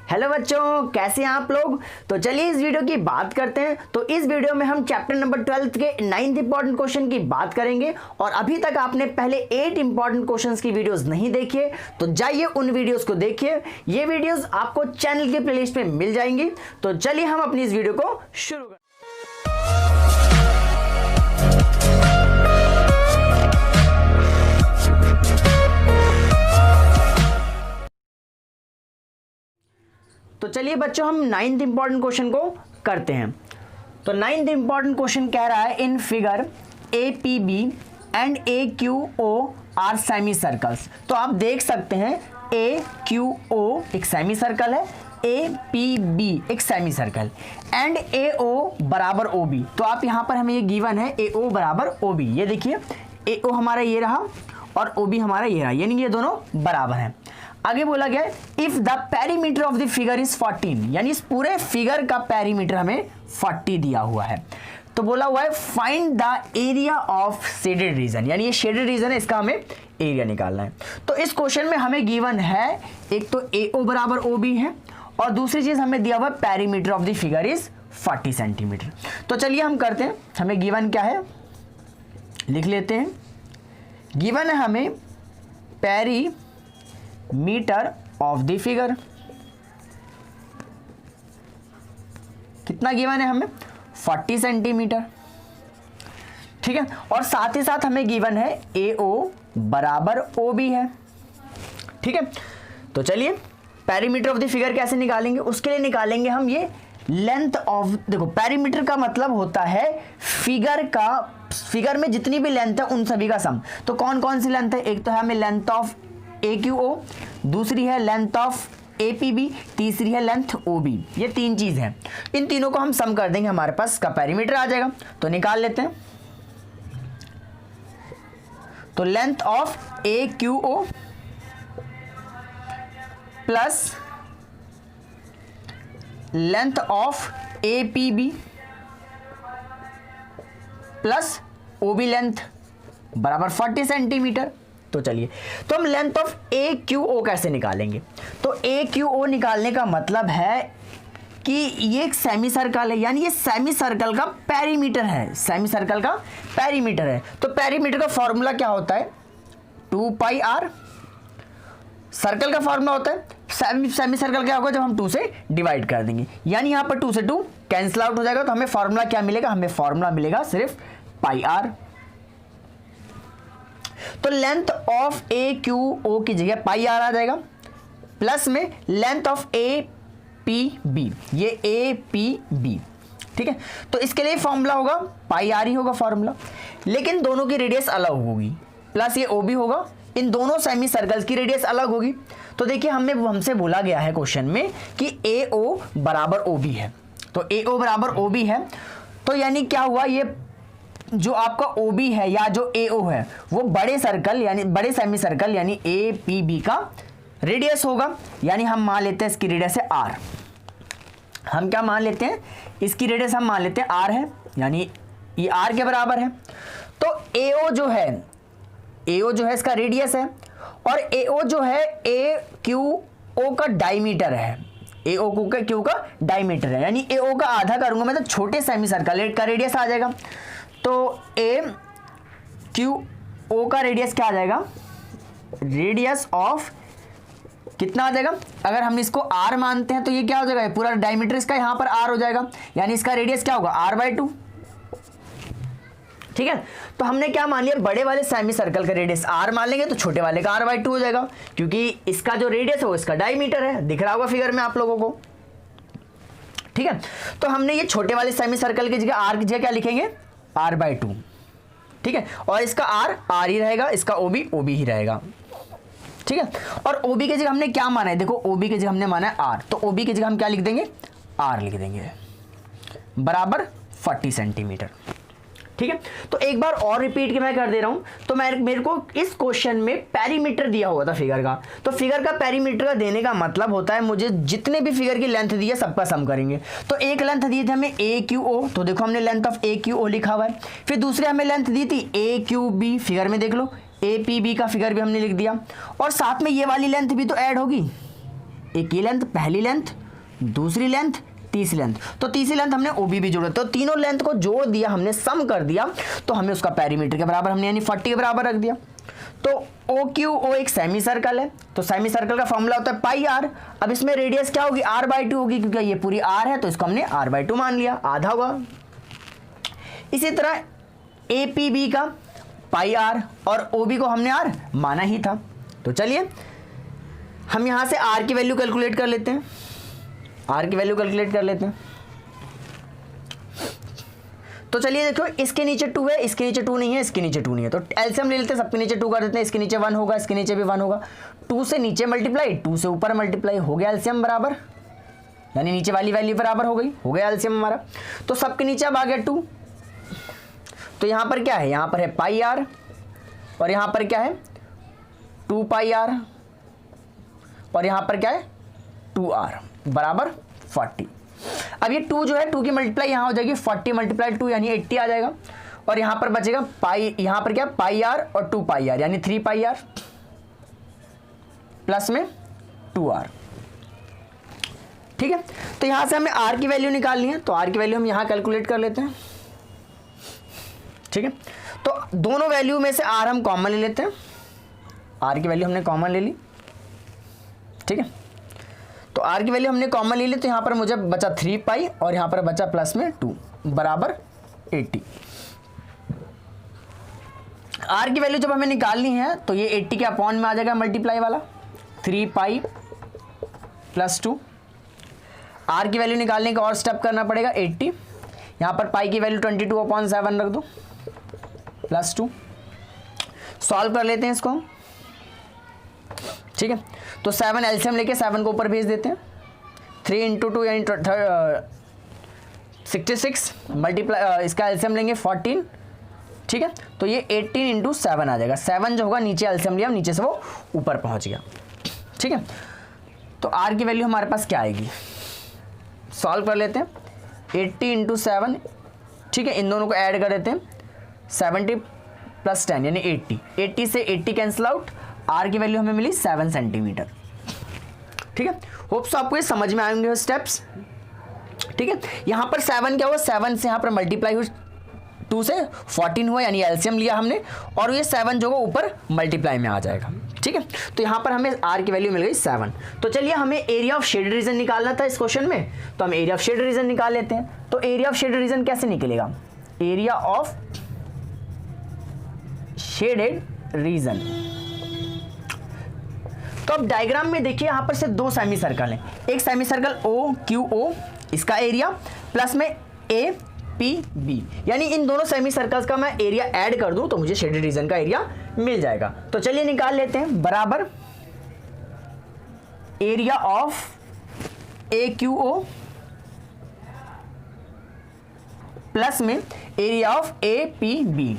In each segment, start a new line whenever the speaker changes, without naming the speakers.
Hello बच्चों, कैसे हैं आप लोग। तो चलिए इस वीडियो की बात करते हैं। तो इस वीडियो में हम चैप्टर नंबर 12 के 9th इंपॉर्टेंट क्वेश्चन की बात करेंगे। और अभी तक आपने पहले 8 इंपॉर्टेंट क्वेश्चंस की वीडियोस नहीं देखी है तो जाइए उन वीडियोस को देखिए। ये वीडियोस आपको चैनल के प्लेलिस्ट में मिल जाएंगी। तो चलिए हम अपनी इस वीडियो को शुरू करें। तो चलिए बच्चों हम 9th इंपॉर्टेंट क्वेश्चन को करते हैं। तो 9th इंपॉर्टेंट क्वेश्चन कह रहा है in figure APB and AQO are semicircles. तो आप देख सकते हैं AQO एक सेमी सर्कल है, APB एक सेमी सर्कल एंड AO बराबर OB। तो आप यहां पर हमें ये गिवन है AO बराबर OB। ये देखिए AO हमारा ये रहा और OB हमारा ये रहा, यानी ये दोनों बराबर हैं। आगे बोला गया if the perimeter of the figure is 14, यानी इस पूरे फिगर का पेरीमीटर हमें 40 दिया हुआ है। तो बोला हुआ है find the area of shaded region, यानी ये शेडेड रीजन है, इसका हमें एरिया निकालना है। तो इस क्वेश्चन में हमें गिवन है एक तो AO बराबर OB है और दूसरी चीज हमें दिया हुआ perimeter of the figure is 40 centimetre. तो चलिए हम करते हैं, हमें गिवन क्या है लिख लेते हैं। गिवन है हमें पेरीमीटर ऑफ द फिगर, कितना गिवन है हमें 40 सेंटीमीटर, ठीक है। और साथ ही साथ हमें गिवन है AO बराबर OB है, ठीक है। तो चलिए पेरीमीटर ऑफ द फिगर कैसे निकालेंगे, उसके लिए निकालेंगे हम ये लेंथ ऑफ, देखो पेरीमीटर का मतलब होता है फिगर में जितनी भी लेंथ है उन सभी का सम। तो कौन कौन सी लेंथ है, एक तो है हमें लेंथ ऑफ AQO, दूसरी है लेंथ ऑफ APB, तीसरी है लेंथ OB। ये तीन चीज है, इन तीनों को हम सम कर देंगे, हमारे पास का पेरीमीटर आ जाएगा। तो निकाल लेते हैं। तो length of AQO plus length of APB plus OB length बराबर 40 सेंटीमीटर। तो चलिए तो हम लेंथ ऑफ AQO कैसे निकालेंगे। तो AQO निकालने का मतलब है कि ये एक सेमी सर्कल है, यानी ये सेमी सर्कल का पेरीमीटर है, सेमी सर्कल का पेरीमीटर है। तो पेरीमीटर का फॉर्मूला क्या होता है 2πr। सर्कल का फॉर्मूला होता है सेमी सर्कल क्या होगा जब हम 2 से डिवाइड कर देंगे, यानी यहां पर 2 से 2 कैंसिल आउट हो जाएगा। तो हमें फॉर्मूला क्या मिलेगा, हमें फॉर्मूला मिलेगा सिर्फ πr। तो लेंथ ऑफ AQO की जगह πr आ जाएगा, प्लस में लेंथ ऑफ APB, ये APB, ठीक है। तो इसके लिए फॉर्मूला होगा πr ही होगा फॉर्मूला, लेकिन दोनों की रेडियस अलग होगी, प्लस ये OB होगा, इन दोनों सेमी सर्कल्स की रेडियस अलग होगी। तो देखिए हमसे बोला गया है क्वेश्चन में कि AO बराबर OB है। तो AO बराबर OB है, तो यानी क्या हुआ, ये जो आपका OB है या जो AO है वो बड़े सर्कल यानी बड़े सेमी सर्कल यानी APB का रेडियस होगा। यानी हम मान लेते हैं इसकी रेडियस है R। हम क्या मान लेते हैं, इसकी रेडियस हम मान लेते हैं R है, यानी ये R के बराबर है। तो AO जो है इसका रेडियस है और AO जो है AQO का डायमीटर है, AO Q का डायमीटर है, यानी AO का आधा करूंगा मैं तो छोटे सेमी सर्कल का रेडियस आ जाएगा। तो AQO का रेडियस क्या आ जाएगा, रेडियस ऑफ कितना आ जाएगा, अगर हम इसको R मानते हैं तो ये क्या हो जाएगा, पूरा डायमीटर इसका यहाँ पर R हो जाएगा, यानी इसका रेडियस क्या होगा R/2, ठीक है। तो हमने क्या मान लिया, बड़े वाले सेमी सर्कल का रेडियस R मान लेंगे तो छोटे वाले का R/2 हो जाएगा, क्योंकि इसका जो रेडियस है वो इसका डायमीटर है, दिख रहा होगा फिगर में आप लोगों को, ठीक है। तो हमने ये छोटे वाले सेमी सर्कल की जगह R की जगह क्या लिखेंगे R/2, ठीक है। और इसका R ही रहेगा, इसका OB ही रहेगा, ठीक है। और OB की जगह हमने क्या माना है, देखो OB की जगह हमने माना है R, तो OB की जगह हम क्या लिख देंगे R लिख देंगे बराबर 40 सेंटीमीटर, ठीक है। तो एक बार और रिपीट के मैं कर दे रहा हूं। तो मेरे को इस क्वेश्चन में पेरीमीटर दिया हुआ था फिगर का, तो फिगर का पेरीमीटर का देने का मतलब होता है मुझे जितने भी फिगर की लेंथ दी है सबका सम करेंगे। तो एक लेंथ दी थी हमें AQO, तो देखो हमने लेंथ ऑफ AQO लिखा हुआ है। फिर दूसरे हमें लेंथ दी थी AQB, फिगर में देख लो APB का फिगर भी हमने लिख दिया, और साथ में ये वाली लेंथ भी तो ऐड होगी, एक ये लेंथ, पहली लेंथ, दूसरी लेंथ, तीसरी लेंथ। तो तीसरी लेंथ हमने OB भी जोड़ा, तो तीनों लेंथ को जोड़ दिया हमने, सम कर दिया, तो हमें उसका पेरीमीटर के बराबर हमने यानी 40 के बराबर रख दिया। तो OQO एक सेमी सर्कल है, तो सेमी सर्कल का फॉर्मूला होता है पाई आर। अब इसमें रेडियस क्या होगी, r/2 होगी, क्योंकि ये पूरी r है तो इसको हमने r/2 मान लिया, आधा होगा। इसी तरह APB का पाई आर और OB को हमने r माना ही था। तो चलिए हम यहां से r की वैल्यू कैलकुलेट कर लेते हैं, r की वैल्यू कैलकुलेट कर लेते हैं। तो चलिए देखो, इसके नीचे 2 है, इसके नीचे 2 नहीं है, इसके नीचे 2 नहीं है, तो एलसीएम ले लेते हैं, सबके नीचे 2 कर देते हैं। इसके नीचे 1 होगा, इसके नीचे भी 1 होगा, 2 से नीचे मल्टीप्लाई, 2 से ऊपर मल्टीप्लाई, हो गया एलसीएम बराबर, यानी नीचे वाली वैल्यू बराबर हो गई, हो गया एलसीएम हमारा। तो सबके नीचे अब आ गया 2, तो यहां पर क्या है, यहां पर है पाई आर और यहां पर क्या है 2 पाई आर और यहां पर क्या है 2r बराबर 40। अब ये 2 जो है 2 की मल्टीप्लाई यहां हो जाएगी, 40 मल्टीप्लाई 2 यानी 80 आ जाएगा, और यहां पर बचेगा पाई, यहां पर क्या पाई आर और 2 पाई आर यानी 3 पाई आर प्लस में 2r। ठीक है, तो यहां से हमें r की वैल्यू निकालनी है, तो r की वैल्यू हम यहां कैलकुलेट कर लेते हैं। ठीक है, तो दोनों वैल्यू में से r हम कॉमन ले लेते हैं, r की वैल्यू हमने कॉमन ले ली। ठीक है, तो r की वैल्यू हमने कॉमन ले ली, तो यहां पर मुझे बचा 3 पाई और यहां पर बचा प्लस में 2 बराबर 80। r की वैल्यू जब हमें निकालनी है तो ये 80 के अपॉन में आ जाएगा मल्टीप्लाई वाला, 3 पाई प्लस 2। r की वैल्यू निकालने का और स्टेप करना पड़ेगा 80, यहां पर पाई की वैल्यू 22/7 रख दो प्लस 2। सॉल्व कर लेते हैं इसको। ठीक है, तो 7 एलसीएम लेके 7 को ऊपर भेज देते हैं, 3 × 2 यानी 66 मल्टीप्लाई, इसका एलसीएम लेंगे 14। ठीक है, तो ये 18 × 7 आ जाएगा, 7 जो होगा नीचे एलसीएम लिया, नीचे से वो ऊपर पहुंच गया। ठीक है, तो r की वैल्यू हमारे पास क्या आएगी, सॉल्व कर लेते हैं, 80 × 7। ठीक है, इन दोनों को ऐड कर देते हैं, 70 + 10 यानी 80, 80 से 80 कैंसिल आउट, r की वैल्यू हमें मिली 7 सेंटीमीटर। ठीक है, होप्स आपको ये समझ में आएंगे स्टेप्स। ठीक है, यहां पर 7 क्या हुआ, 7 से यहां पर मल्टीप्लाई हुई 2 से 14 हुआ, यानी एलसीएम लिया हमने, और ये 7 जो होगा ऊपर मल्टीप्लाई में आ जाएगा। ठीक है, तो यहां पर हमें r की वैल्यू मिल गई 7। तो चलिए हमें एरिया ऑफ शेडेड रीजन निकालना था इस क्वेश्चन में, तो हम एरिया ऑफ शेडेड रीजन निकाल लेते हैं। तो एरिया ऑफ शेडेड रीजन कैसे निकलेगा, एरिया ऑफ शेडेड रीजन। तो अब डायग्राम में देखिए, यहां पर से 2 सेमी सर्कल हैं, एक सेमी सर्कल OQO, इसका एरिया प्लस में APB, यानी इन दोनों सेमी सर्कल्स का मैं एरिया ऐड कर दूं तो मुझे शेडेड रीजन का एरिया मिल जाएगा। तो चलिए निकाल लेते हैं, बराबर एरिया ऑफ AQO प्लस में area of APB,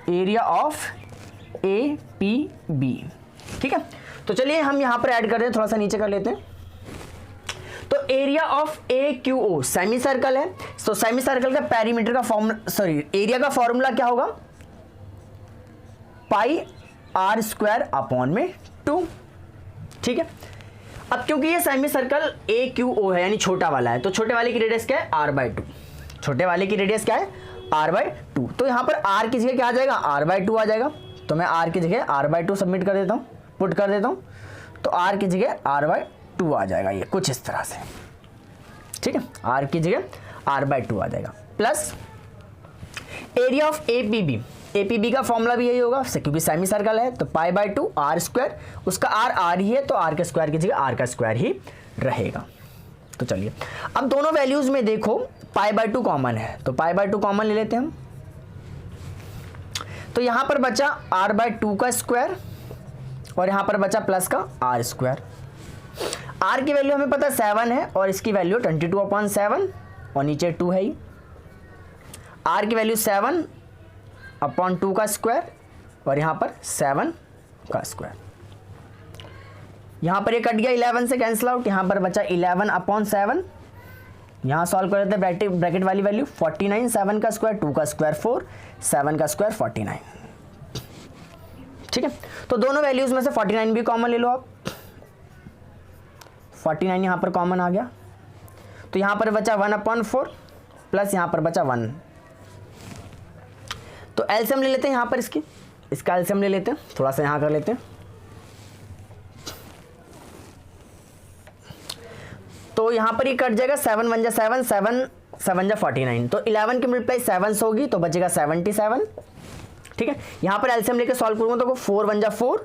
area of APB। ठीक है, तो चलिए हम यहां पर ऐड कर दें, थोड़ा सा नीचे कर लेते हैं। तो area of AQO semi circle है, तो सेमी सर्कल का पेरीमीटर का एरिया का फॉर्मूला क्या होगा, पाई r² अपॉन में 2। ठीक है, अब क्योंकि ये सेमी सर्कल AQO है यानी छोटा वाला है, तो छोटे वाले की रेडियस क्या है r/2, छोटे वाले की रेडियस क्या है r/2। तो यहां पर r की जगह क्या आ जाएगा, r/2 आ जाएगा, तो मैं r की जगह r/2 सबमिट कर देता हूं, पुट कर देता हूं, तो r की जगह r/2 आ जाएगा, ये कुछ इस तरह से। ठीक है, r की जगह r/2 आ जाएगा, plus area of APB, APB का फॉर्मूला भी यही होगा, क्योंकि सेमी सर्कल है तो पाई/2 r², उसका r ही है, तो r² की जगह r² ही रहेगा। तो चलिए अब दोनों वैल्यूज में देखो पाई/2 कॉमन है, तो पाई/2 कॉमन ले लेते हैं हम, तो यहां पर बचा r/2 का स्क्वायर और यहां पर बचा प्लस का r²। r की वैल्यू हमें पता 7 है और इसकी वैल्यू 22/7 और नीचे 2 है ही, r की वैल्यू 7/2 का स्क्वायर और यहां पर 7 का स्क्वायर। यहां पर ये कट गया 11 से कैंसिल आउट, यहां पर बचा 11/7। यहां सॉल्व कर देते हैं, ब्रैकेट वाली वैल्यू 49, 7 का स्क्वायर, 2 का स्क्वायर 4, 7 का स्क्वायर 49। ठीक है, तो दोनों वैल्यूज में से 49 भी कॉमन ले लो आप, 49 यहाँ पर कॉमन आ गया, तो यहाँ पर बचा 1/4 प्लस यहाँ पर बचा 1। तो एलसीएम ले लेते हैं यहाँ पर इसका एलसीएम ले लेते हैं, थोड़ा सा यहाँ कर लेते हैं। तो यहाँ पर ये कट जाएगा, 7 1 जा 7, 7 7 जा 49, तो 11 की मल्टीप्लाई 7 से होगी तो बचेगा 77। ठीक है, यहाँ पर एलसीएम लेके सॉल्व करूँगा तो 4 1 जा 4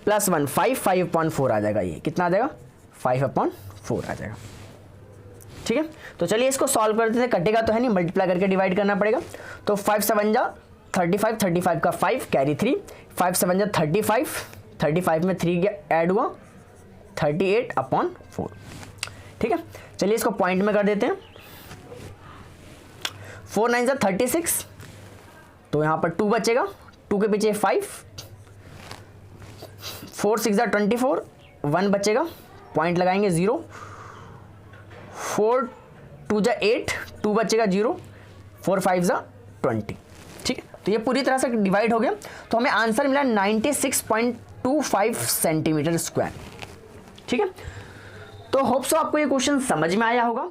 प्लस 1 5 5/4 आ जाएगा। ये कितना आ जाएगा? 5/4 आ जाएगा। ठीक है, तो चलिए इसको सॉल्व करते थे, कटेगा तो है नहीं, मल्टीप्लाई करके डिवाइड करना पड़ेगा। तो 5 7 जा 35, 35 का 5 कैरी 3, 5 7 जा 35, 35 में 3 ऐड हुआ 38/4। ठीक है, चलिए इसको पॉइंट में कर देते हैं। 4 9 जा 36, तो यहाँ पर 2 बचेगा, 2 के पीछे 5, 4 6 जा 24, 1 बचेगा, पॉइंट लगाएंगे 0, 4 2 जा 8, 2 बचेगा 0, 4 5 जा 20। ठीक है, तो ये पूरी तरह से डिवाइड हो गया, तो हमें आंसर मिला 96.25 सेंटीमीटर स्क्वायर। ठीक है, तो होप सो आपको ये क्वेश्चन समझ में आया होगा।